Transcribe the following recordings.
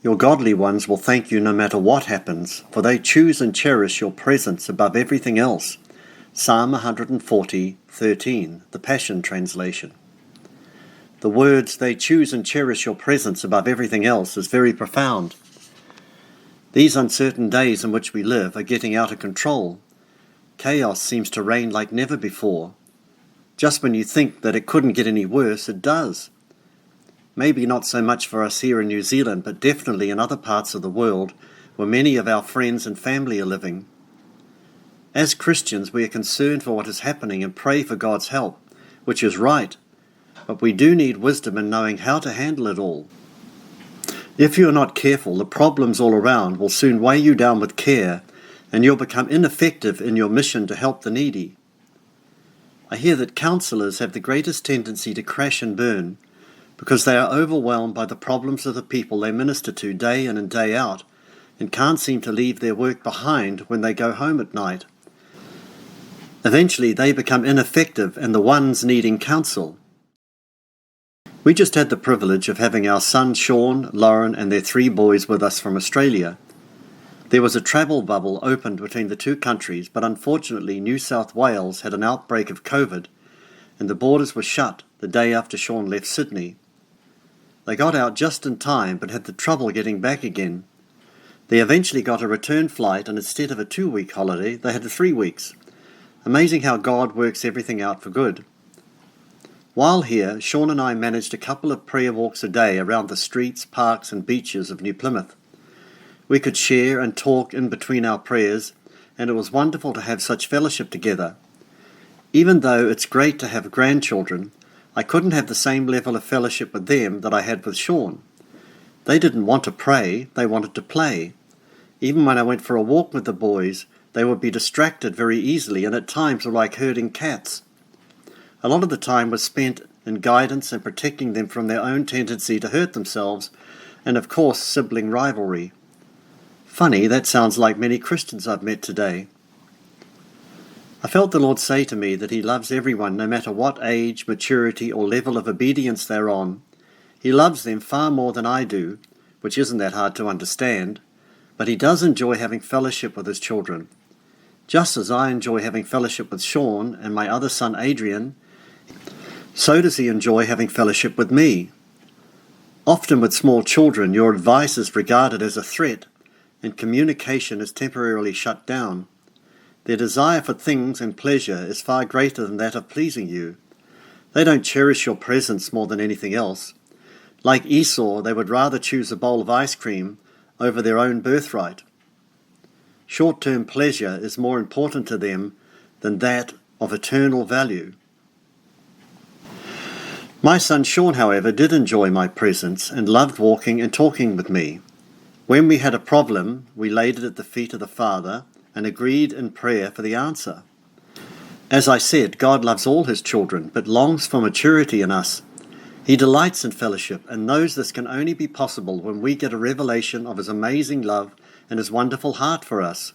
Your godly ones will thank you no matter what happens, for they choose and cherish your presence above everything else. Psalm 140:13, the Passion Translation. The words, they choose and cherish your presence above everything else, is very profound. These uncertain days in which we live are getting out of control. Chaos seems to reign like never before. Just when you think that it couldn't get any worse, it does. Maybe not so much for us here in New Zealand, but definitely in other parts of the world where many of our friends and family are living. As Christians, we are concerned for what is happening and pray for God's help, which is right, but we do need wisdom in knowing how to handle it all. If you are not careful, the problems all around will soon weigh you down with care, and you'll become ineffective in your mission to help the needy. I hear that counsellors have the greatest tendency to crash and burn because they are overwhelmed by the problems of the people they minister to day in and day out and can't seem to leave their work behind when they go home at night. Eventually they become ineffective and the ones needing counsel. We just had the privilege of having our son Sean, Lauren and their 3 boys with us from Australia. There was a travel bubble opened between the 2 countries, but unfortunately New South Wales had an outbreak of COVID and the borders were shut the day after Sean left Sydney. They got out just in time but had the trouble getting back again. They eventually got a return flight and instead of a 2-week holiday they had 3 weeks. Amazing how God works everything out for good. While here, Sean and I managed a couple of prayer walks a day around the streets, parks and beaches of New Plymouth. We could share and talk in between our prayers, and it was wonderful to have such fellowship together. Even though it's great to have grandchildren, I couldn't have the same level of fellowship with them that I had with Sean. They didn't want to pray, they wanted to play. Even when I went for a walk with the boys, they would be distracted very easily and at times were like herding cats. A lot of the time was spent in guidance and protecting them from their own tendency to hurt themselves and of course sibling rivalry. Funny, that sounds like many Christians I've met today. I felt the Lord say to me that He loves everyone no matter what age, maturity or level of obedience they're on. He loves them far more than I do, which isn't that hard to understand, but He does enjoy having fellowship with His children. Just as I enjoy having fellowship with Sean and my other son Adrian, so does He enjoy having fellowship with me. Often with small children, your advice is regarded as a threat, and communication is temporarily shut down. Their desire for things and pleasure is far greater than that of pleasing you. They don't cherish your presence more than anything else. Like Esau, they would rather choose a bowl of ice cream over their own birthright. Short-term pleasure is more important to them than that of eternal value. My son Sean, however, did enjoy my presence and loved walking and talking with me. When we had a problem, we laid it at the feet of the Father and agreed in prayer for the answer. As I said, God loves all His children, but longs for maturity in us. He delights in fellowship and knows this can only be possible when we get a revelation of His amazing love and His wonderful heart for us.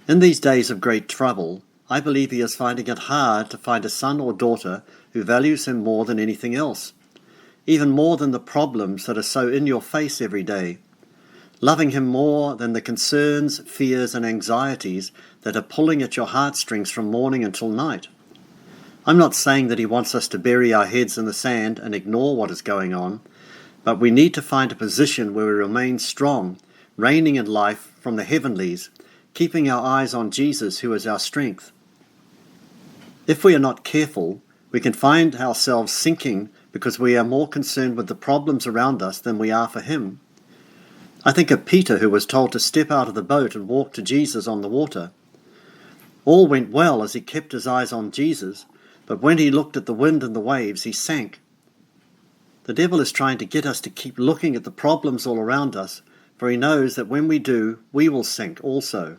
In these days of great trouble, I believe He is finding it hard to find a son or daughter who values Him more than anything else, even more than the problems that are so in your face every day. Loving Him more than the concerns, fears and anxieties that are pulling at your heartstrings from morning until night. I'm not saying that He wants us to bury our heads in the sand and ignore what is going on, but we need to find a position where we remain strong, reigning in life from the heavenlies, keeping our eyes on Jesus who is our strength. If we are not careful, we can find ourselves sinking because we are more concerned with the problems around us than we are for Him. I think of Peter, who was told to step out of the boat and walk to Jesus on the water. All went well as he kept his eyes on Jesus, but when he looked at the wind and the waves, he sank. The devil is trying to get us to keep looking at the problems all around us, for he knows that when we do, we will sink also.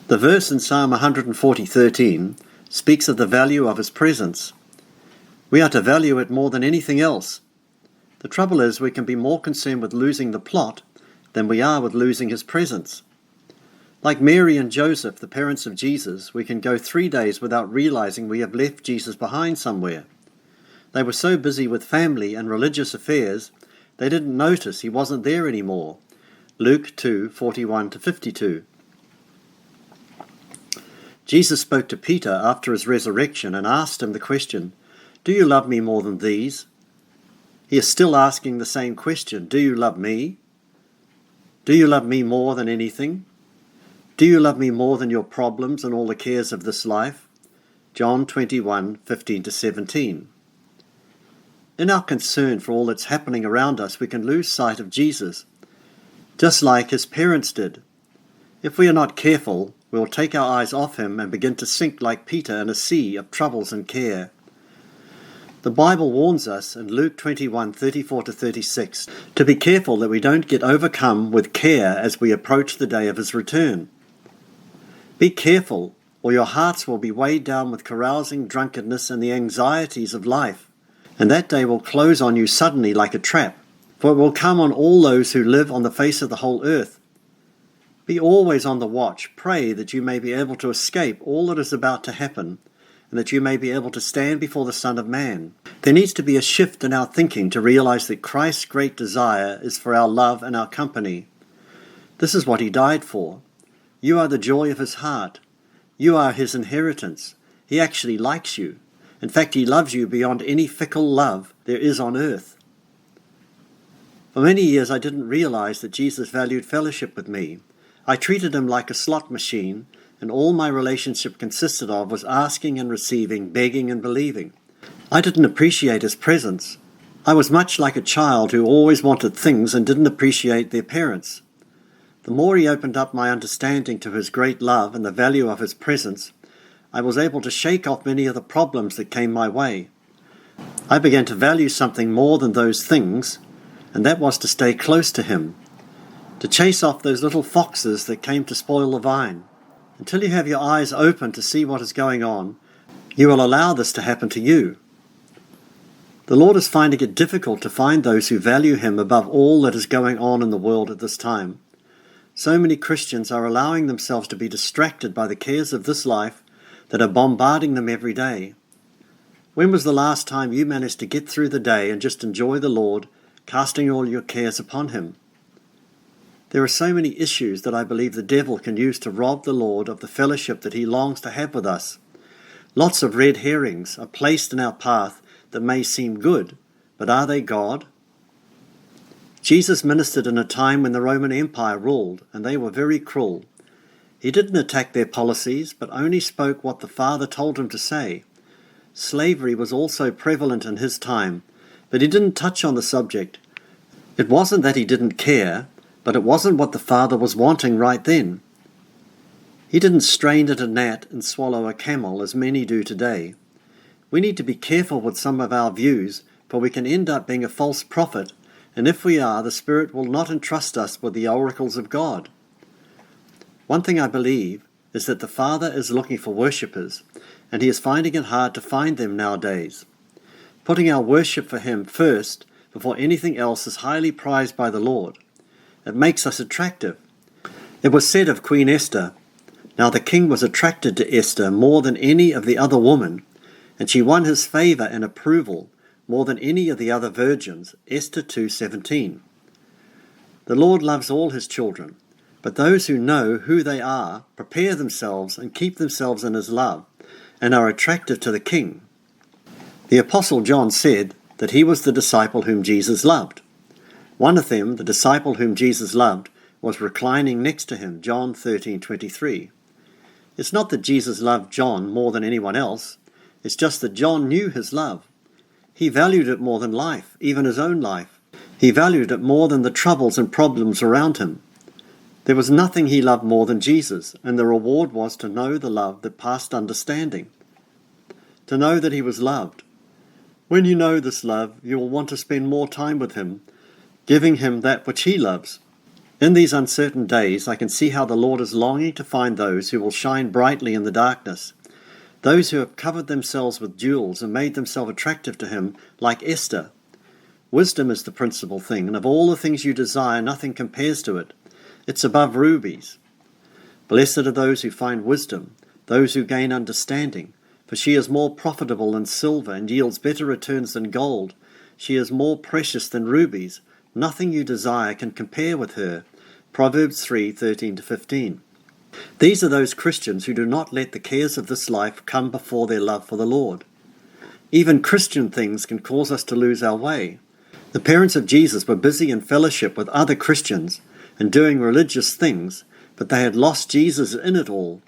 The verse in Psalm 140:13 speaks of the value of His presence. We are to value it more than anything else. The trouble is we can be more concerned with losing the plot than we are with losing His presence. Like Mary and Joseph, the parents of Jesus, we can go 3 days without realizing we have left Jesus behind somewhere. They were so busy with family and religious affairs, They didn't notice he wasn't there anymore. Luke 2:41-52. Jesus spoke to Peter after his resurrection and asked him the question, "Do you love me more than these?" He is still asking the same question, "Do you love me? Do you love me more than anything? Do you love me more than your problems and all the cares of this life?" John 21:15-17. In our concern for all that's happening around us, we can lose sight of Jesus, just like his parents did. If we are not careful, we will take our eyes off him and begin to sink like Peter in a sea of troubles and care. The Bible warns us in Luke 21:34-36 to be careful that we don't get overcome with care as we approach the day of his return. Be careful, or your hearts will be weighed down with carousing, drunkenness, and the anxieties of life, and that day will close on you suddenly like a trap, for it will come on all those who live on the face of the whole earth. Be always on the watch. Pray that you may be able to escape all that is about to happen, and that you may be able to stand before the Son of Man. There needs to be a shift in our thinking to realize that Christ's great desire is for our love and our company. This is what he died for. You are the joy of his heart. You are his inheritance. He actually likes you. In fact, he loves you beyond any fickle love there is on earth. For many years I didn't realize that Jesus valued fellowship with me. I treated him like a slot machine, and all my relationship consisted of was asking and receiving, begging and believing. I didn't appreciate his presence. I was much like a child who always wanted things and didn't appreciate their parents. The more he opened up my understanding to his great love and the value of his presence, I was able to shake off many of the problems that came my way. I began to value something more than those things, and that was to stay close to him, to chase off those little foxes that came to spoil the vine. Until you have your eyes open to see what is going on, you will allow this to happen to you. The Lord is finding it difficult to find those who value him above all that is going on in the world at this time. So many Christians are allowing themselves to be distracted by the cares of this life that are bombarding them every day. When was the last time you managed to get through the day and just enjoy the Lord, casting all your cares upon him? There are so many issues that I believe the devil can use to rob the Lord of the fellowship that he longs to have with us. Lots of red herrings are placed in our path that may seem good, but are they God? Jesus ministered in a time when the Roman Empire ruled, and they were very cruel. He didn't attack their policies, but only spoke what the Father told him to say. Slavery was also prevalent in his time, but he didn't touch on the subject. It wasn't that he didn't care, but it wasn't what the Father was wanting right then. He didn't strain at a gnat and swallow a camel as many do today. We need to be careful with some of our views, for we can end up being a false prophet, and if we are, the Spirit will not entrust us with the oracles of God. One thing I believe is that the Father is looking for worshippers, and he is finding it hard to find them nowadays. Putting our worship for him first before anything else is highly prized by the Lord. It makes us attractive. It was said of Queen Esther, "Now the king was attracted to Esther more than any of the other women, and she won his favor and approval more than any of the other virgins." Esther 2:17. The Lord loves all his children, but those who know who they are prepare themselves and keep themselves in his love and are attractive to the king. The Apostle John said that he was the disciple whom Jesus loved. One of them, the disciple whom Jesus loved, was reclining next to him, John 13:23. It's not that Jesus loved John more than anyone else. It's just that John knew his love. He valued it more than life, even his own life. He valued it more than the troubles and problems around him. There was nothing he loved more than Jesus, and the reward was to know the love that passed understanding, to know that he was loved. When you know this love, you will want to spend more time with him, giving him that which he loves. In these uncertain days, I can see how the Lord is longing to find those who will shine brightly in the darkness, those who have covered themselves with jewels and made themselves attractive to him, like Esther. Wisdom is the principal thing, and of all the things you desire, nothing compares to it. It's above rubies. Blessed are those who find wisdom, those who gain understanding, for she is more profitable than silver and yields better returns than gold. She is more precious than rubies, Nothing you desire can compare with her. Proverbs 3:13-15. These are those Christians who do not let the cares of this life come before their love for the Lord. Even Christian things can cause us to lose our way. The parents of Jesus were busy in fellowship with other Christians and doing religious things, but they had lost Jesus in it all.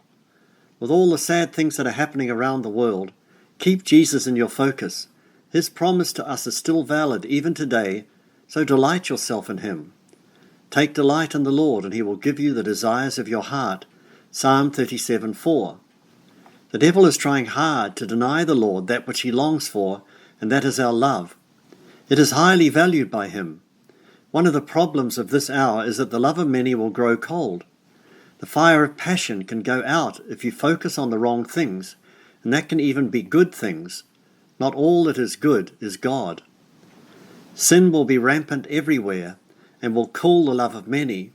With all the sad things that are happening around the world, keep Jesus in your focus. His promise to us is still valid even today, so delight yourself in him. Take delight in the Lord, and he will give you the desires of your heart. Psalm 37:4. The devil is trying hard to deny the Lord that which he longs for, and that is our love. It is highly valued by him. One of the problems of this hour is that the love of many will grow cold. The fire of passion can go out if you focus on the wrong things, and that can even be good things. Not all that is good is God. Sin will be rampant everywhere, and will cool the love of many.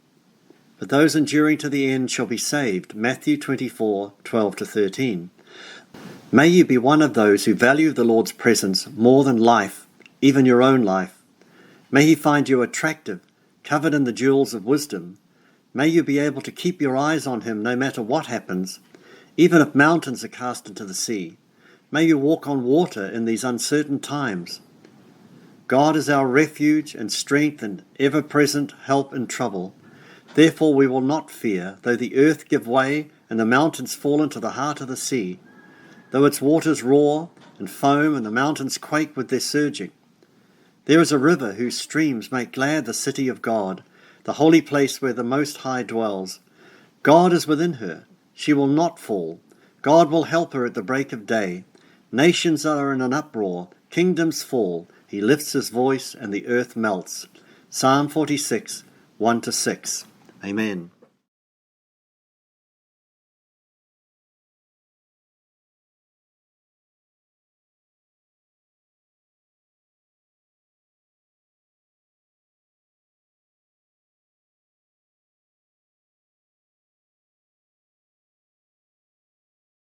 But those enduring to the end shall be saved. Matthew 24:12-13. May you be one of those who value the Lord's presence more than life, even your own life. May he find you attractive, covered in the jewels of wisdom. May you be able to keep your eyes on him no matter what happens, even if mountains are cast into the sea. May you walk on water in these uncertain times. God is our refuge and strength and ever-present help in trouble. Therefore we will not fear, though the earth give way and the mountains fall into the heart of the sea, though its waters roar and foam and the mountains quake with their surging. There is a river whose streams make glad the city of God, the holy place where the Most High dwells. God is within her. She will not fall. God will help her at the break of day. Nations are in an uproar. Kingdoms fall. He lifts his voice and the earth melts. Psalm 46:1-6. Amen.